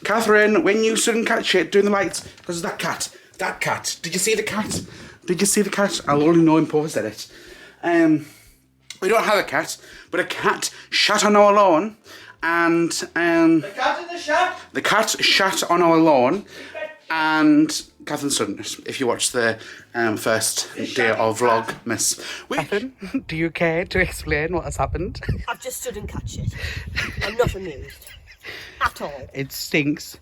Catherine, when you shouldn't catch it, doing the lights, because of that cat. That cat. Did you see the cat? Did you see the cat? I'll only know in post edit. We don't have a cat, but a cat shat on our lawn, and The cat in the shat? the cat shat on our lawn, and Catherine shouldn't. If you watch the first day of Vlogmas. Catherine, do you care to explain what has happened? I've just stood and catch it. I'm not amused. At all. It stinks,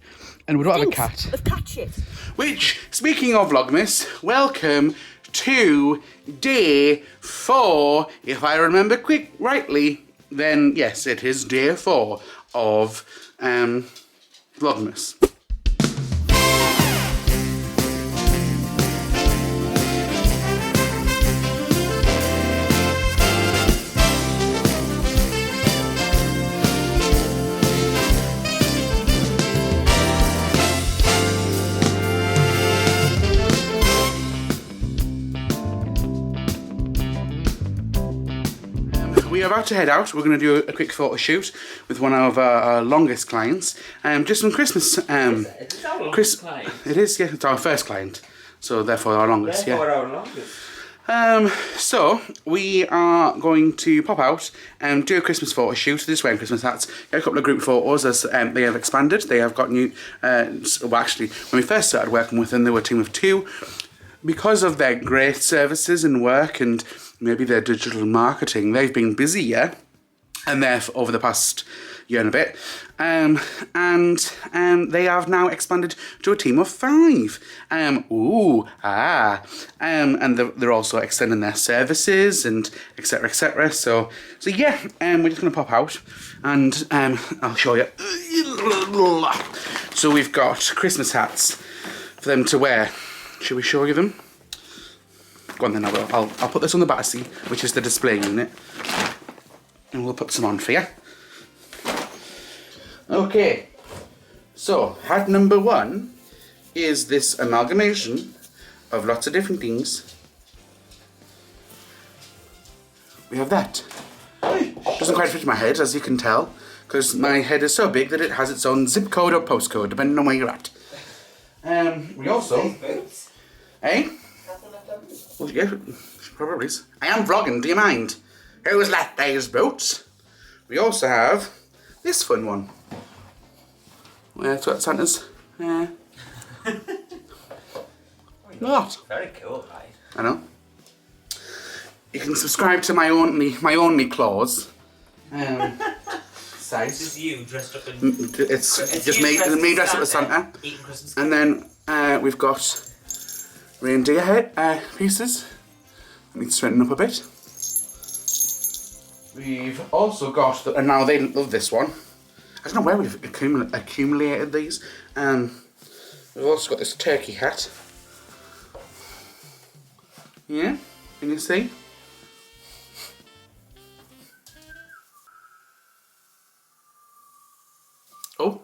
and we don't have a cat. Of catch it. Which, speaking of Vlogmas, welcome to day 4. If I remember rightly, then yes, it is day 4 of Vlogmas. We are about to head out. We're going to do a quick photo shoot with one of our longest clients. Just some Christmas. Is it our longest client? It is, yeah. It's our first client, so therefore our longest. Therefore yeah. our longest. So we are going to pop out and do a Christmas photo shoot. This wearing Christmas hats. Get a couple of group photos as they have expanded. They have got new. Well, actually, when we first started working with them, they were a team of 2. Because of their great services and work and maybe their digital marketing, they've been busier and over the past year and a bit. And they have now expanded to a team of 5. And they're also extending their services and etc. etc. So yeah, we're just gonna pop out and I'll show you. So we've got Christmas hats for them to wear. Should we show you them? Go on then, I'll put this on the back seat, which is the display unit. And we'll put some on for you. Okay. So, hat number 1 is this amalgamation of lots of different things. We have that. Doesn't quite fit my head, as you can tell, because my head is so big that it has its own zip code or postcode, depending on where you're at. We also... Eh? Well, yeah, probably is. I am vlogging, do you mind? Who's left these boots? We also have this fun one. Where it's got Santa's. What? Very cool, right? I know. You can subscribe to my only clause. Site. This is you dressed up in... It's just me dressed up as Santa. Eating Christmas. And then we've got reindeer head pieces. I need to straighten up a bit. We've also got, and now they love this one. I don't know where we've accumulated these. We've also got this turkey hat. Yeah, can you see? Oh,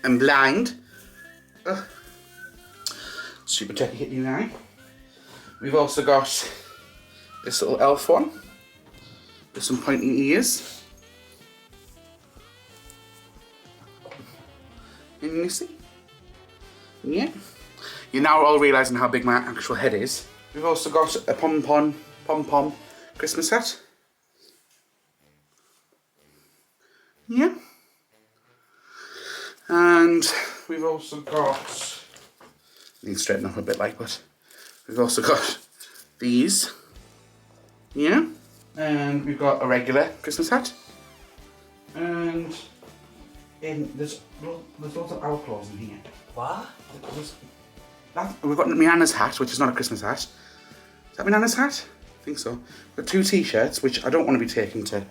I'm blind. Ugh. Stupid turkey hit you now. We've also got this little elf one with some pointy ears. Can you see? Yeah. You're now all realising how big my actual head is. We've also got a pom-pom Christmas hat. Yeah. And we've also got... Need to straighten up a bit but we've also got these. Yeah. And we've got a regular Christmas hat. And there's lots of our clothes in here. What? We've got my Nana's hat, which is not a Christmas hat. Is that my Nana's hat? I think so. We've got 2 t-shirts, which I don't want to be taken to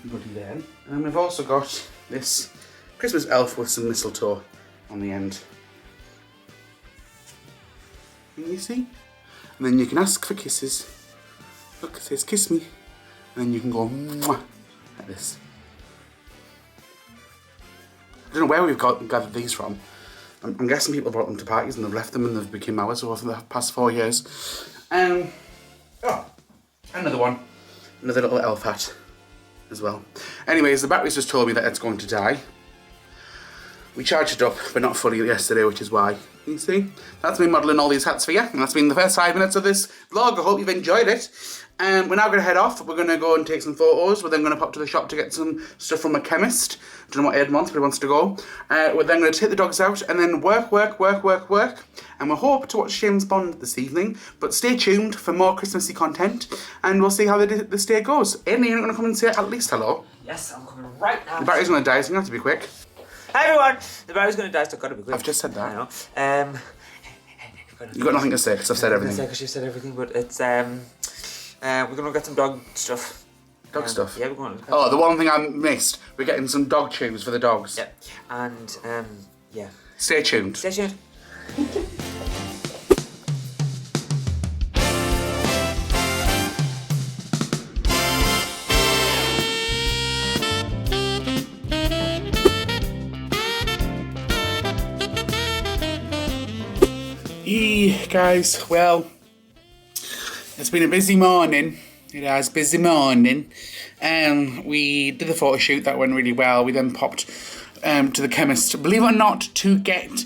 bloody then. And we've also got this Christmas elf with some mistletoe on the end. Can you see? And then you can ask for kisses. Look, it says kiss me. And then you can go mwah, like this. I don't know where we've gathered these from. I'm guessing people brought them to parties and they've left them and they've become ours over the past 4 years. Oh, another one. Another little elf hat as well. Anyways, the battery's just told me that it's going to die. We charged it up, but not fully yesterday, which is why. You see? That's me modelling all these hats for you, and that's been the first 5 minutes of this vlog. I hope you've enjoyed it. We're now going to head off. We're going to go and take some photos. We're then going to pop to the shop to get some stuff from a chemist. Don't know what Aiden wants, but he wants to go. We're then going to take the dogs out and then work. And we hope to watch James Bond this evening. But stay tuned for more Christmassy content, and we'll see how this day goes. Aiden, you're going to come and say at least hello? Yes, I'm coming right now. The battery's going to die, so you have to be quick. Hi everyone! The battery's going to die, so I've got to be quick. I've just said that. I know. You've got nothing to say, because I've said everything. Because you said everything, but it's, we're going to get some dog stuff. Dog stuff? Yeah, we're going to. Oh, the one thing I missed, we're getting some dog chews for the dogs. Yeah, and, yeah. Stay tuned. Stay tuned. Guys, well, it's been a busy morning. It has, busy morning. We did the photo shoot, that went really well. We then popped to the chemist, believe it or not, to get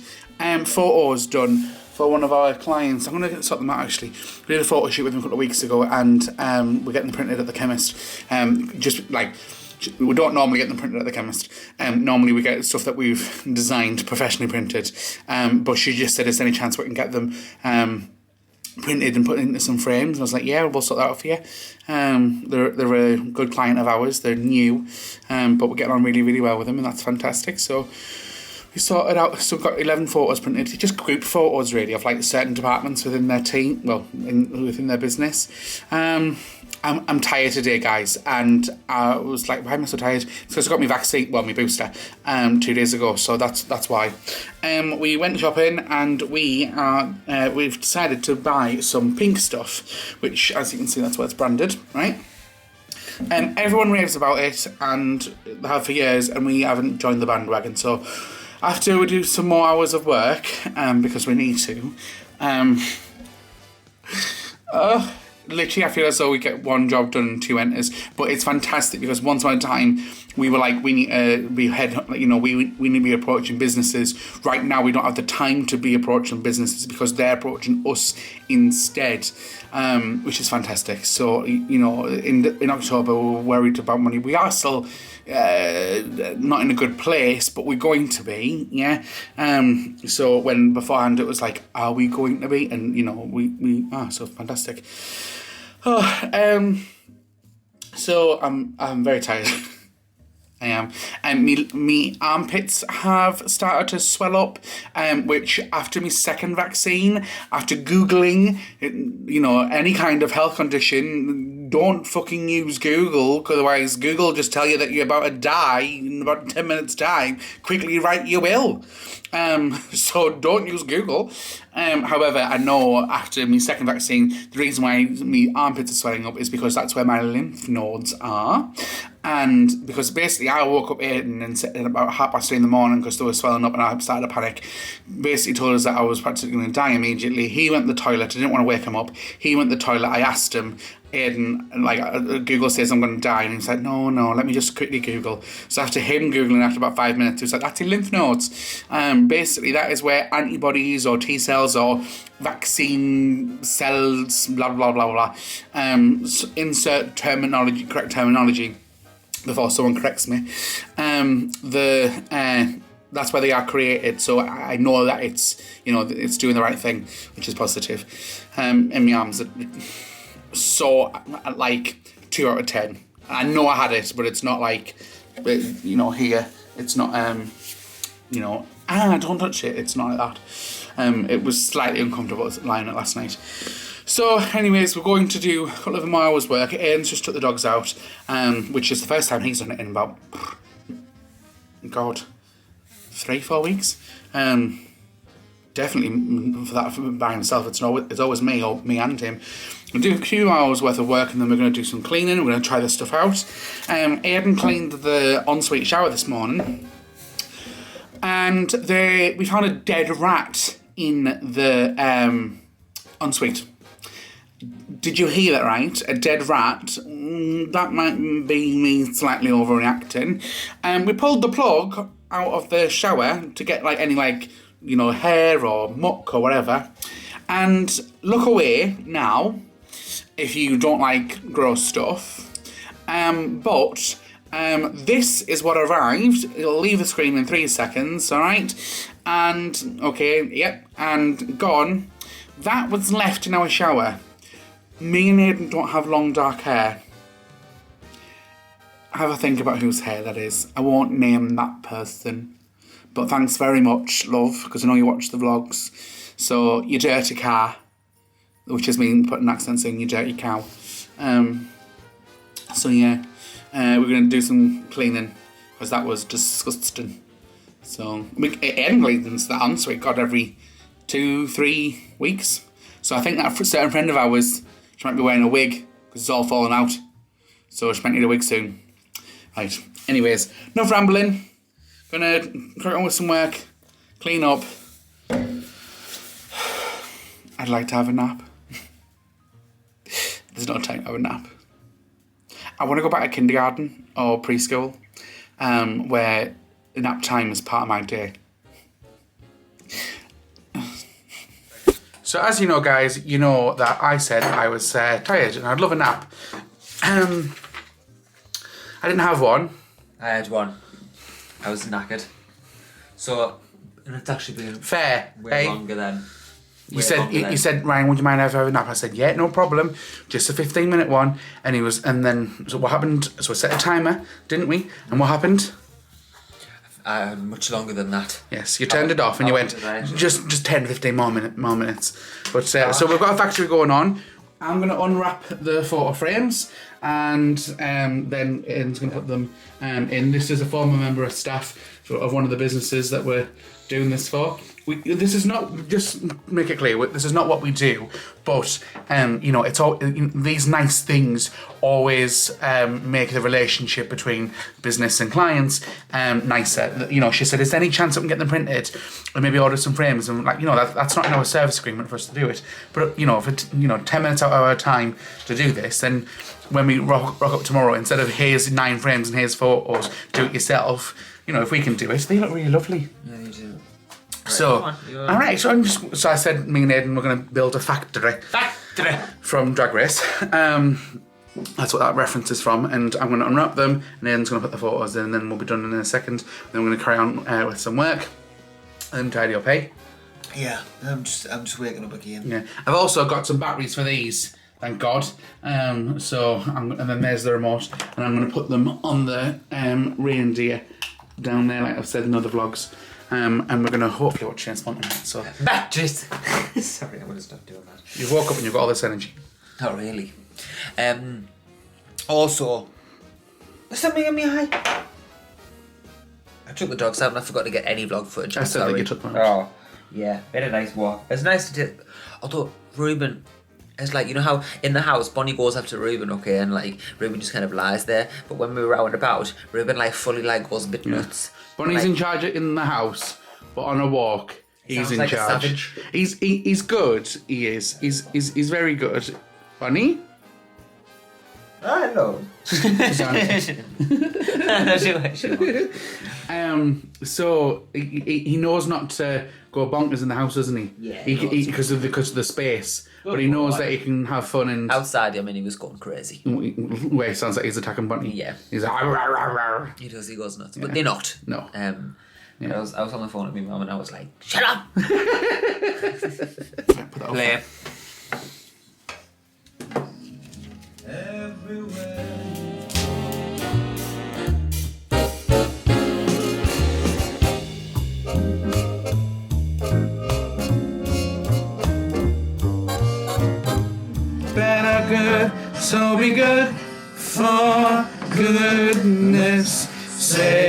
photos done for one of our clients. I'm going to sort them out actually. We did a photo shoot with them a couple of weeks ago, and we're getting them printed at the chemist. Just like, we don't normally get them printed at the chemist. Normally we get stuff that we've designed, professionally printed. But she just said, is there any chance we can get them printed and put into some frames? And I was like, yeah, we'll sort that out for you. They're a good client of ours. They're new, but we're getting on really, really well with them, and that's fantastic. So we sorted out, so we've got 11 photos printed, just group photos really of like certain departments within their team, well, within their business. I'm tired today, guys, and I was like, why am I so tired? It's because I got my vaccine, well, my booster, 2 days ago, so that's why. We went shopping, and we've decided to buy some pink stuff, which, as you can see, that's what it's branded, right? Everyone raves about it, and they have for years, and we haven't joined the bandwagon, so after we do some more hours of work, because we need to, literally, I feel as though we get one job done and 2 enters, but it's fantastic because once upon a time we were like, we need to be we need to be approaching businesses. Right now, we don't have the time to be approaching businesses because they're approaching us instead, which is fantastic. So in October, we're worried about money. We are still not in a good place, but we're going to be, yeah. So when beforehand it was like, are we going to be? And we are, so fantastic. So I'm very tired. I am. And me armpits have started to swell up, which after my second vaccine, after Googling, any kind of health condition, don't fucking use Google, because otherwise Google will just tell you that you're about to die in about 10 minutes time. Quickly write you will. So don't use Google. However, I know after my second vaccine, the reason why my armpits are swelling up is because that's where my lymph nodes are. And because basically I woke up Aiden and about 3:30 in the morning because they were swelling up, and I started to panic. Basically told us that I was practically going to die immediately. He went to the toilet. I didn't want to wake him up. He went to the toilet. I asked him, Aiden, Google says I'm going to die. And he said, no, let me just quickly Google. So after him Googling, after about 5 minutes, he was like, that's your lymph nodes. Basically, that is where antibodies or T cells or vaccine cells, blah, blah, blah, blah. Insert correct terminology before someone corrects me. That's where they are created, so I know that it's it's doing the right thing, which is positive. And my arms are so like 2 out of 10. I know I had it, but it's not like here. It's not don't touch it. It's not like that. It was slightly uncomfortable lying it last night. So, anyways, we're going to do a couple of more hours work. Aiden's just took the dogs out, which is the first time he's done it in about, 3-4 weeks. Definitely for that by himself. It's always me or me and him. We'll do a few hours worth of work, and then we're going to do some cleaning. We're going to try this stuff out. Aiden cleaned the ensuite shower this morning, and we found a dead rat in the ensuite. Did you hear that right? A dead rat. That might be me slightly overreacting. We pulled the plug, out of the shower to get like any like, you know, hair or muck or whatever. And look away now if you don't like gross stuff. This is what arrived. It'll leave the screen in 3 seconds, alright? And, okay, yep, and gone. That was left in our shower. Me and Aiden don't have long dark hair. Have a think about whose hair that is. I won't name that person. But thanks very much, love, because I know you watch the vlogs. So, you dirty car. Which is me putting accent saying you dirty cow. So yeah, we're going to do some cleaning. Because that was disgusting. So, Aiden cleans that on, so we got every 2-3 weeks. So I think that for a certain friend of ours, she might be wearing a wig. Because it's all falling out. So she might need a wig soon. Right, anyways, enough rambling. Gonna crack on with some work, clean up. I'd like to have a nap. There's no time to have a nap. I want to go back to kindergarten or preschool, where nap time is part of my day. So as you know, guys, you know that I said I was tired and I'd love a nap. I didn't have one. I had one. I was knackered. So, and it's actually been fair. way longer than... You said, Ryan, would you mind if I have a nap? I said, yeah, no problem. Just a 15-minute one. And he was, and then, so what happened? So we set a timer, didn't we? And what happened? Much longer than that. Yes, you turned it off and you went, just 10, 15 more minutes. But, so we've got a factory going on. I'm going to unwrap the photo frames and then Aiden's going to put them in. This is a former member of staff of one of the businesses that we're doing this for. This is not, just make it clear, this is not what we do, but, you know, it's all, these nice things always make the relationship between business and clients nicer. You know, she said, is there any chance I can get them printed and maybe order some frames? And like, you know, that's not in our service agreement for us to do it. But, you know, for 10 minutes out of our time to do this, then when we rock up tomorrow, instead of here's 9 frames and here's photos, do it yourself. You know, if we can do it, they look really lovely. Yeah, you do. So, alright, so I said me and Aiden we're going to build a factory. From Drag Race. That's what that reference is from, and I'm going to unwrap them, and Aiden's going to put the photos in, and then we'll be done in a second. Then we're going to carry on with some work and tidy up, eh? Yeah, I'm just waking up again. Yeah, I've also got some batteries for these, thank God. And then there's the remote, and I'm going to put them on the reindeer down there, like I've said in other vlogs. And we're going to hopefully watch James Bond tonight, so... Batteries! Sorry, I'm going to stop doing that. You woke up and you've got all this energy. Not really. Also... Is something in me eye? I took the dogs out and I forgot to get any vlog footage. I said that you took them out. Oh, yeah. We had a nice walk. It's nice to do... Although, Ruben... It's like, you know how in the house, Bonnie goes up to Ruben, okay, and like, Ruben just kind of lies there. But when we were out and about, Ruben like fully like goes a bit nuts. Bonnie's like, in charge in the house, but on a walk, he's in like charge. He's good. He is. He's very good. Bonnie? I know. So he knows not to go bonkers in the house, doesn't he? Yeah. Because of the space. But he knows that he can have fun and... Outside, I mean, he was going crazy. Wait, sounds like he's attacking Bonnie. Yeah. He's like... Arr, arr, arr, arr. He goes nuts. But they're not. No. I was on the phone with my mum and I was like, shut up! Play. Better good, so be good, for goodness sake.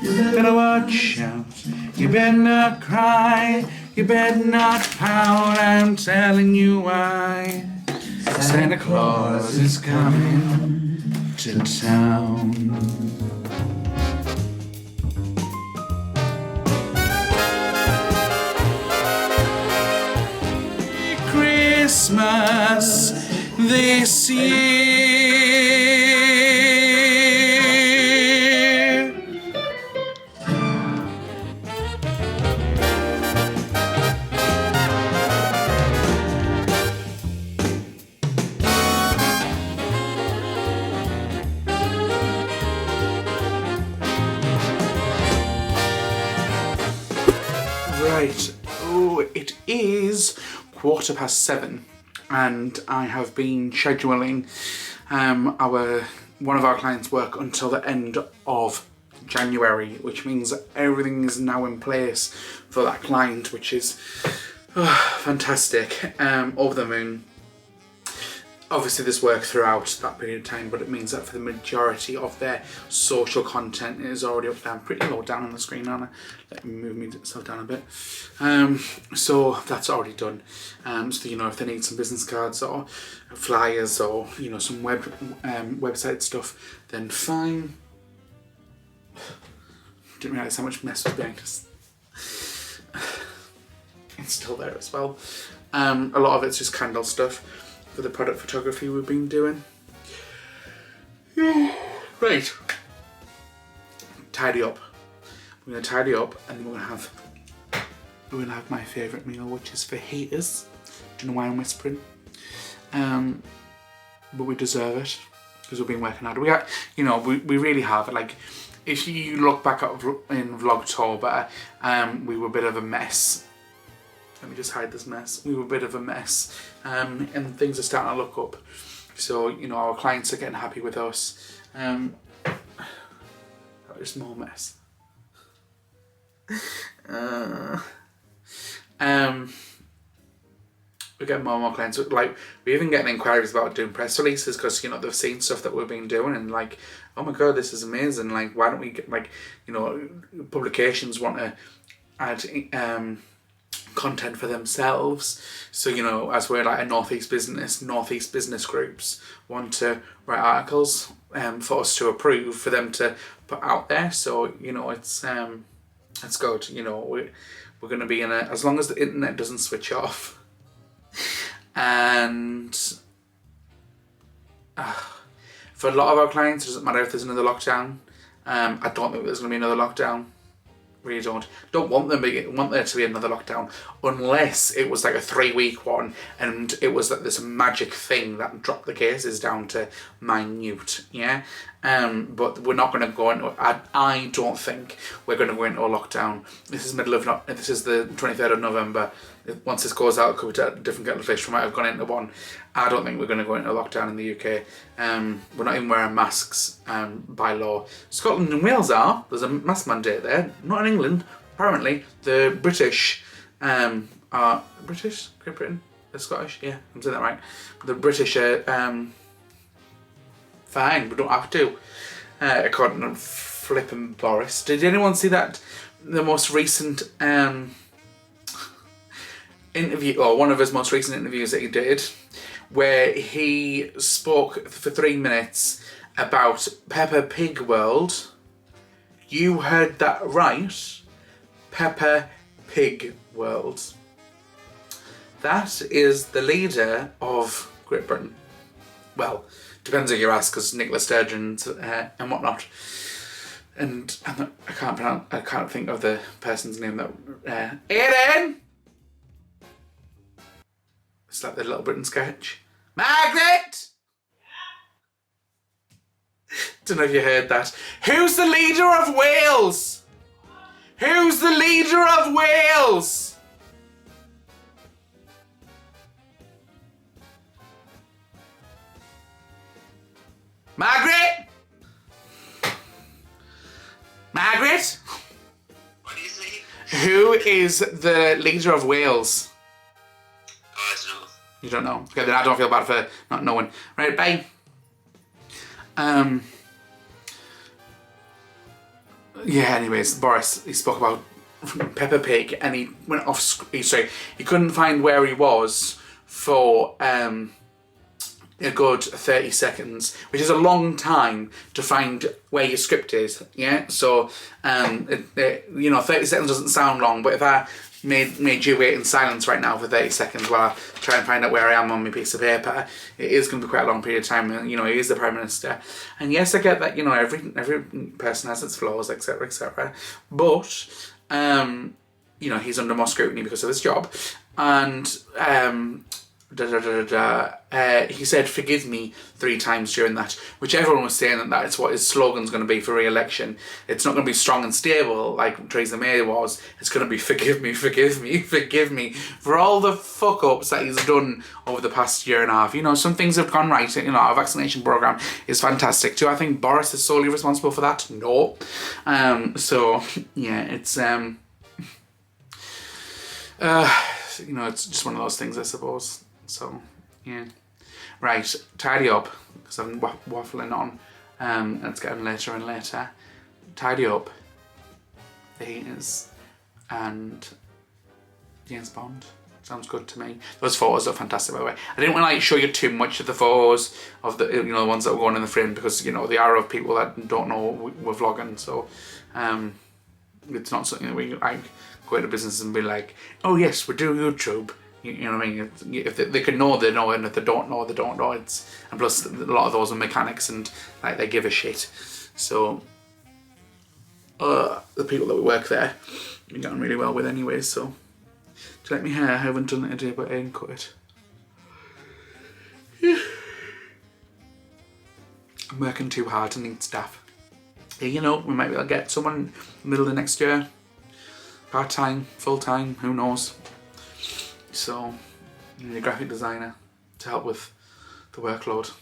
You better watch out, you better not cry, you better not pout, I'm telling you why. Santa Claus is coming to town. Christmas this year. Right, oh, it is 7:15 and I have been scheduling one of our clients' work until the end of January, which means that everything is now in place for that client, which is fantastic, over the moon. Obviously there's work throughout that period of time, but it means that for the majority of their social content it is already up there. I'm pretty low down on the screen, aren't I? Let me move myself down a bit. So that's already done. So you know, if they need some business cards or flyers or you know some website stuff, then fine. Didn't realise how much mess was behind us. It's still there as well. A lot of it's just candle stuff for the product photography we've been doing. Right. Tidy up. We're gonna tidy up and then we're gonna have my favourite meal, which is fajitas. Do you know why I'm whispering? But we deserve it because we've been working hard. We really have. Like, if you look back up in Vlogtober, we were a bit of a mess. Let me just hide this mess. We were a bit of a mess, and things are starting to look up. So, you know, our clients are getting happy with us. Just more mess. We're getting more and more clients. Like, we're even getting inquiries about doing press releases because, you know, they've seen stuff that we've been doing and like, oh my god, this is amazing. Like, why don't we get, like, you know, publications want to add content for themselves. So, you know, as we're like a Northeast business groups want to write articles for us to approve, for them to put out there. So, you know, it's good. You know, we're going to be in as long as the internet doesn't switch off. And for a lot of our clients, it doesn't matter if there's another lockdown. I don't think there's going to be another lockdown. Really don't want there to be another lockdown unless it was like a 3-week one and it was like this magic thing that dropped the cases down to minute, yeah. But we're not going to go into. I don't think we're going to go into a lockdown. This is the 23rd of November. Once this goes out, it could be a different kettle of fish. We might have gone into one. I don't think we're going to go into a lockdown in the UK. We're not even wearing masks by law. Scotland and Wales are. There's a mask mandate there. Not in England. Apparently, the British are British. Great Britain. They're Scottish. Yeah, I'm saying that right. The British are fine. We don't have to. According to flippin' Boris. Did anyone see that? The most recent interview, or one of his most recent interviews that he did, where he spoke for 3 minutes about Peppa Pig World. You heard that right. Peppa Pig World. That is the leader of Great Britain. Well, depends who you ask, because Nicola Sturgeon and whatnot. And I can't think of the person's name that. Aiden. It's like the Little Britain sketch. Margaret! Don't know if you heard that. Who's the leader of Wales? Who's the leader of Wales? Margaret? Margaret? What do you say? Who is the leader of Wales? Oh, I don't know. You don't know? Okay, then I don't feel bad for not knowing. Right, bye. Yeah, anyways, Boris, he spoke about Peppa Pig and he went off, he couldn't find where he was for a good 30 seconds, which is a long time to find where your script is, yeah? So, you know, 30 seconds doesn't sound long, but if I made you wait in silence right now for 30 seconds while I try and find out where I am on my piece of paper, it is going to be quite a long period of time. And, you know, he is the Prime Minister. And yes, I get that, you know, every person has its flaws, etc, etc. But, you know, he's under more scrutiny because of his job. And he said forgive me 3 times during that, which everyone was saying that is what his slogan's going to be for re-election. It's not going to be strong and stable like Theresa May was. It's going to be forgive me, forgive me, forgive me for all the fuck ups that he's done over the past year and a half. You know, some things have gone right. You know, our vaccination programme is fantastic. Do I think Boris is solely responsible for that? No. So yeah, it's you know, it's just one of those things, I suppose. So, yeah. Right, tidy up, because I'm waffling on. And it's getting later and later. Tidy up the heaters and James Bond. Sounds good to me. Those photos are fantastic, by the way. I didn't want to like show you too much of the photos of the, you know, the ones that were going in the frame, because, you know, they are of people that don't know we're vlogging. So, it's not something that we like go into business and be like, oh yes, we're doing YouTube. You know what I mean? If they can know, they know, and if they don't know, they don't know. It's, and plus a lot of those are mechanics and like they give a shit. So the people that we work there, we're getting really well with anyway. So to let me hair, I haven't done it today, but Aiden cut it. Yeah. I'm working too hard to need staff. Yeah, you know, we might be able to get someone in the middle of next year, part-time, full-time, who knows. So, you need a graphic designer to help with the workload.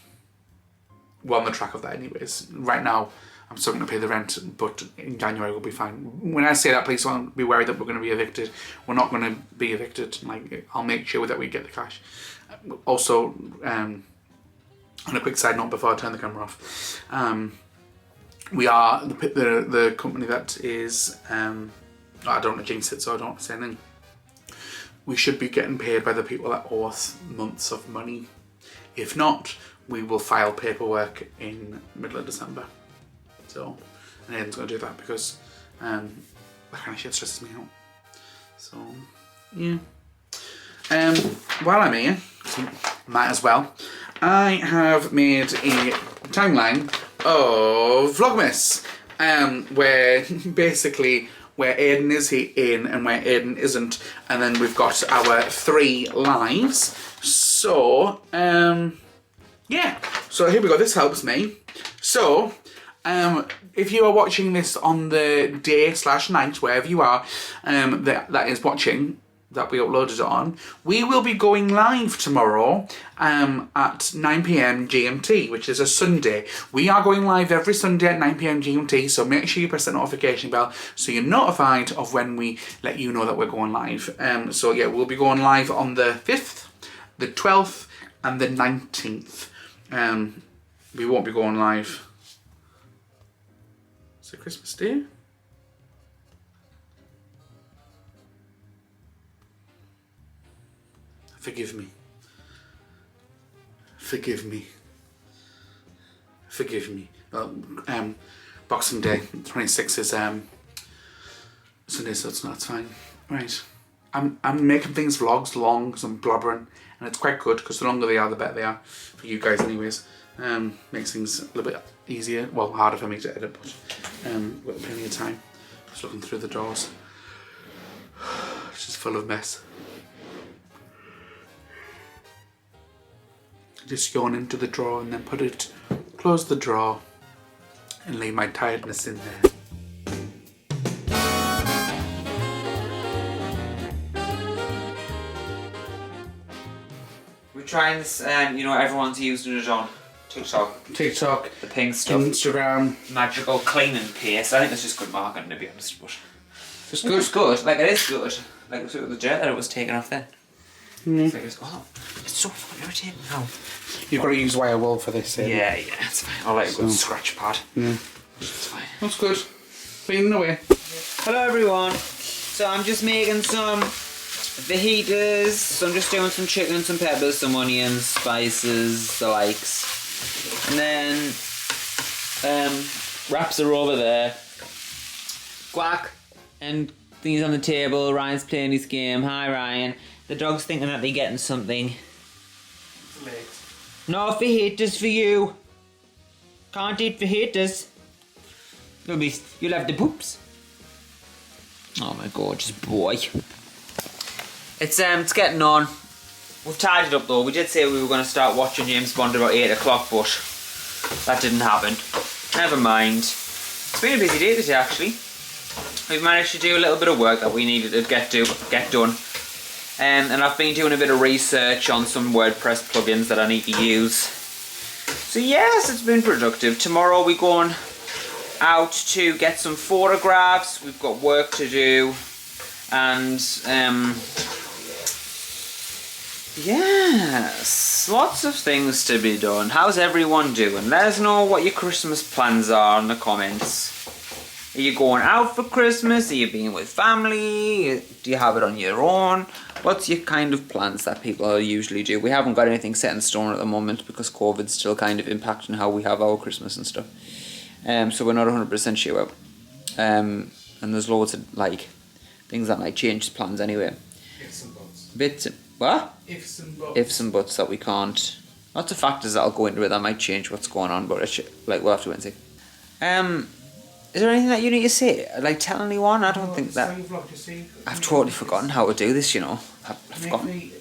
We're on the track of that anyways. Right now, I'm still going to pay the rent, but in January we'll be fine. When I say that, please don't be worried that we're going to be evicted. We're not going to be evicted. Like, I'll make sure that we get the cash. Also, on a quick side note before I turn the camera off, we are the company that is, I don't want to jinx it, so I don't want to say anything. We should be getting paid by the people that owe us months of money. If not, we will file paperwork in middle of December. So, and Aiden's going to do that because that kind of shit stresses me out. So, yeah. While I'm here, might as well, I have made a timeline of VLOGMAS, where basically where Aiden is in and where Aiden isn't, and then we've got our 3 lives. So, yeah. So here we go. This helps me. So, if you are watching this on the day/night, wherever you are, that is watching, that we uploaded it on, we will be going live tomorrow at 9 PM GMT, which is a Sunday. We are going live every Sunday at 9 PM GMT, so make sure you press the notification bell so you're notified of when we let you know that we're going live. So yeah, we'll be going live on the 5th, the 12th and the 19th. We won't be going live. Is it Christmas Day? Forgive me. Forgive me. Forgive me. Well, Boxing Day, 26th is Sunday, so it's fine. Right. I'm making things vlogs long because I'm blubbering, and it's quite good because the longer they are, the better they are for you guys, anyways. Makes things a little bit easier, well, harder for me to edit, but we've got plenty of time. Just looking through the drawers. It's just full of mess. Just yawn into the drawer and then close the drawer and leave my tiredness in there. We're trying this, you know, everyone's using it on TikTok. The pink stuff. Instagram. Magical cleaning paste. I think it's just good marketing, to be honest, but It's good. it's good. Like, it is good. Like, look at the dirt that it was taken off there. It's like, it's so fucking irritating now. You've got to use wire wool for this. Yeah, it's fine. I'll let it go to scratch pad. Yeah. It's fine. That's good. Cleaning away. Hello everyone. So I'm just making some fajitas. So I'm just doing some chicken, some peppers, some onions, spices, the likes. And then wraps are over there. Quack and things on the table. Ryan's playing his game. Hi Ryan. The dog's thinking that they're getting something. No fajitas for you. Can't eat fajitas. You'll have the poops. Oh my gorgeous boy. It's getting on. We've tidied up though. We did say we were going to start watching James Bond about 8 o'clock, but that didn't happen. Never mind. It's been a busy day today actually. We've managed to do a little bit of work that we needed to get done. And I've been doing a bit of research on some WordPress plugins that I need to use. So yes, it's been productive. Tomorrow we're going out to get some photographs. We've got work to do. And yes, lots of things to be done. How's everyone doing? Let us know what your Christmas plans are in the comments. Are you going out for Christmas? Are you being with family? Do you have it on your own? What's your kind of plans that people usually do? We haven't got anything set in stone at the moment because COVID's still kind of impacting how we have our Christmas and stuff. So we're not 100% sure. And there's loads of like things that might change plans anyway. Ifs and buts. Bits. What? Ifs and buts. Ifs and buts that we can't. Lots of factors that'll go into it that might change what's going on, but like we'll have to wait and see. Is there anything that you need to say? Like tell anyone? I don't think that. I've totally forgotten how to do this, you know. I've forgotten.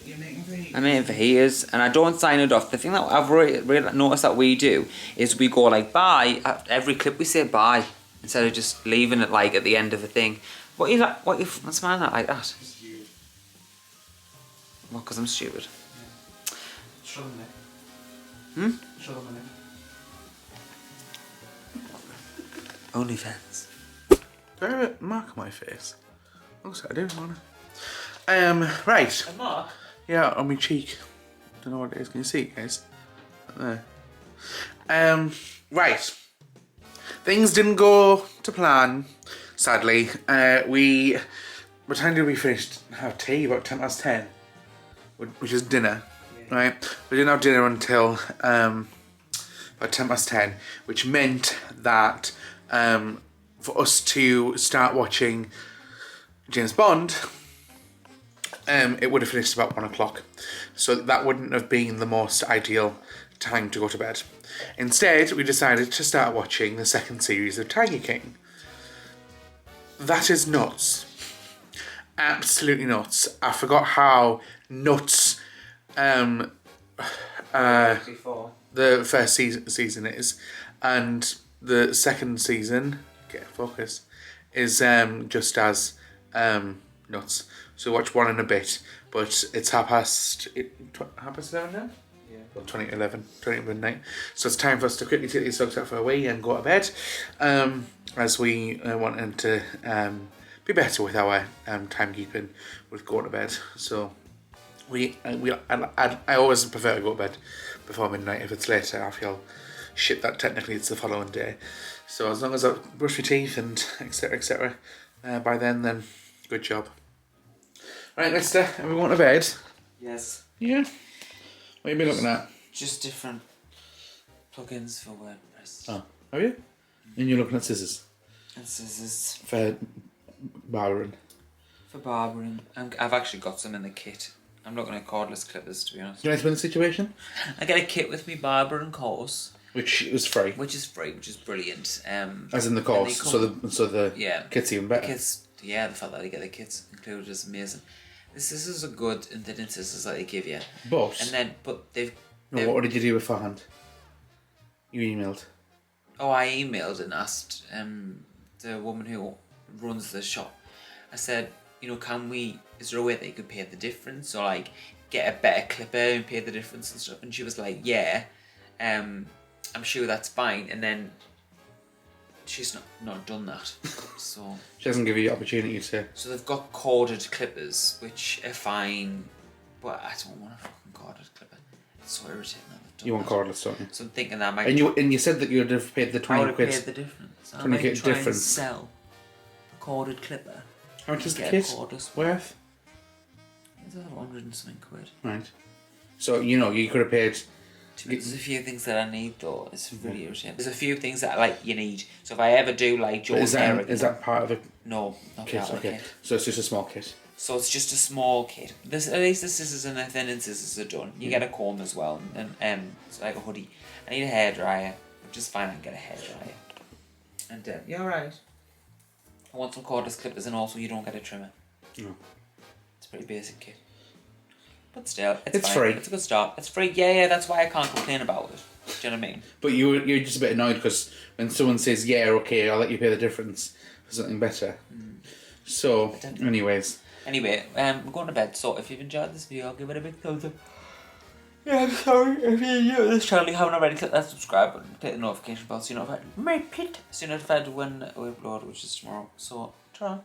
I'm in for years and I don't sign it off. The thing that I've really noticed that we do is we go like bye. At every clip we say bye instead of just leaving it like at the end of a thing. What you like? What's man that like that? What? Because I'm stupid. Yeah. Show them Hmm? Show them OnlyFans. Do I have a mark on my face? Looks like I do, want it? Right. A mark? Yeah, on my cheek. Don't know what it is. Can you see it, guys? There. Right. Things didn't go to plan, sadly. What time did we finish have tea? About 10:10, which is dinner, right? We didn't have dinner until about 10:10, which meant that for us to start watching James Bond, it would have finished about 1 o'clock. So that wouldn't have been the most ideal time to go to bed. Instead, we decided to start watching the second series of Tiger King. That is nuts. Absolutely nuts. I forgot how nuts the first season is, and the second season, get focus, is just as nuts. So watch one in a bit, but it's half past 7 now? Yeah. Well, 20 midnight. So it's time for us to quickly take these dogs out for a wee and go to bed, as we wanted to be better with our timekeeping with going to bed. So I always prefer to go to bed before midnight. If it's later, I feel shit that technically it's the following day. So as long as I brush my teeth and etc. By then good job. Right, Mister, are we going to bed? Yes. Yeah. What have you been looking at? Just different plugins for WordPress. Oh, are you? And you're looking at scissors? And scissors. For barbering. For barbering. I've actually got some in the kit. I'm not going to cordless clippers, to be honest. Do you want to explain the situation? I get a kit with me barbering course. Which is free. Which is free, which is brilliant. As in the course, so the yeah, kit's even better. The fact that you get the kits included is amazing. The scissors are good and thin scissors that they give you. But what did you do beforehand? You emailed. Oh, I emailed and asked the woman who runs the shop. I said, you know, is there a way that you could pay the difference, or like get a better clipper and pay the difference and stuff? And she was like, yeah, I'm sure that's fine. And then she's not done that. So she doesn't give you the opportunity to. So they've got corded clippers, which are fine, but I don't want a fucking corded clipper. It's so irritating. You want cordless, don't you? So I'm thinking that might. And you said that you would have paid the 20 quid. I would have paid the difference. 20 quid difference. And sell a corded clipper. How much is the kit worth? It's 100 and something quid. Right. So you could have paid. There's a few things that I need though. It's really irritating. There's a few things that you need. So if I ever do is that part of it? No, not kit. part of the Okay. kit. So it's just a small kit. So it's just a small kit. At least the scissors and the thinning scissors are done. You get a comb as well, and it's like a hoodie. I need a hairdryer, which is fine. I can get a hairdryer. And you're right. I want some cordless clippers, and also you don't get a trimmer. No. It's a pretty basic kit. But still, It's fine. free. It's a good start. It's free. Yeah, that's why I can't complain about it. Do you know what I mean? But you're just a bit annoyed because when someone says, yeah, okay, I'll let you pay the difference for something better. So, anyways. Anyway, we're going to bed, so if you've enjoyed this video, give it a big thumbs up. Yeah, I'm sorry if you're new to this channel, you haven't already, click that subscribe button, click the notification bell so you're notified. So you're notified when we upload, which is tomorrow. So, ta-ra.